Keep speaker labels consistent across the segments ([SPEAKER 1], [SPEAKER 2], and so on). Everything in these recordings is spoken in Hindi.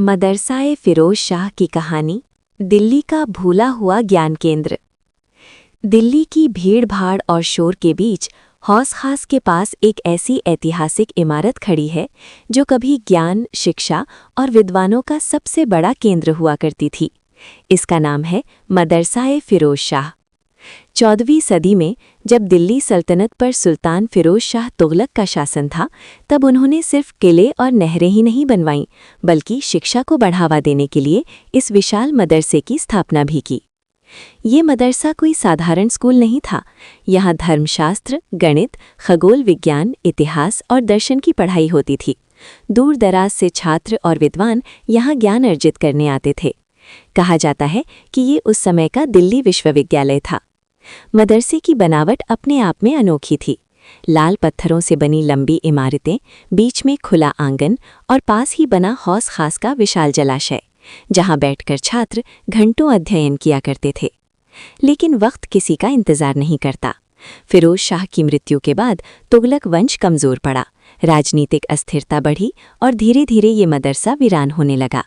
[SPEAKER 1] मदरसा-ए फिरोज शाह की कहानी। दिल्ली का भूला हुआ ज्ञान केंद्र। दिल्ली की भीड़-भाड़ और शोर के बीच हौस खास के पास एक ऐसी ऐतिहासिक इमारत खड़ी है जो कभी ज्ञान, शिक्षा और विद्वानों का सबसे बड़ा केंद्र हुआ करती थी। इसका नाम है मदरसा-ए फिरोज शाह। 14वीं सदी में जब दिल्ली सल्तनत पर सुल्तान फिरोज शाह तुगलक का शासन था, तब उन्होंने सिर्फ किले और नहरें ही नहीं बनवाईं, बल्कि शिक्षा को बढ़ावा देने के लिए इस विशाल मदरसे की स्थापना भी की। ये मदरसा कोई साधारण स्कूल नहीं था। यहाँ धर्मशास्त्र, गणित, खगोल विज्ञान, इतिहास और दर्शन की पढ़ाई होती थी। दूर दराज से छात्र और विद्वान यहाँ ज्ञान अर्जित करने आते थे। कहा जाता है कि ये उस समय का दिल्ली विश्वविद्यालय था। मदरसे की बनावट अपने आप में अनोखी थी। लाल पत्थरों से बनी लंबी इमारतें, बीच में खुला आंगन और पास ही बना हौस खास का विशाल जलाशय, जहां बैठकर छात्र घंटों अध्ययन किया करते थे। लेकिन वक्त किसी का इंतजार नहीं करता। फिरोज शाह की मृत्यु के बाद तुगलक वंश कमजोर पड़ा, राजनीतिक अस्थिरता बढ़ी और धीरे धीरे ये मदरसा वीरान होने लगा।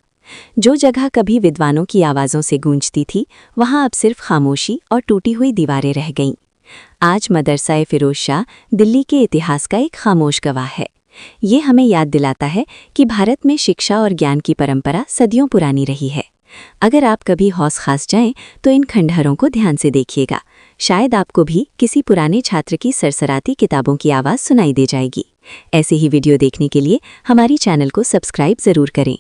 [SPEAKER 1] जो जगह कभी विद्वानों की आवाज़ों से गूंजती थी, वहां अब सिर्फ खामोशी और टूटी हुई दीवारें रह गईं। आज मदरसा-ए फिरोज शाह दिल्ली के इतिहास का एक खामोश गवाह है। ये हमें याद दिलाता है कि भारत में शिक्षा और ज्ञान की परंपरा सदियों पुरानी रही है। अगर आप कभी हौस खास जाएं, तो इन खंडहरों को ध्यान से देखिएगा। शायद आपको भी किसी पुराने छात्र की सरसराती किताबों की आवाज़ सुनाई दे जाएगी। ऐसे ही वीडियो देखने के लिए हमारी चैनल को सब्सक्राइब ज़रूर करें।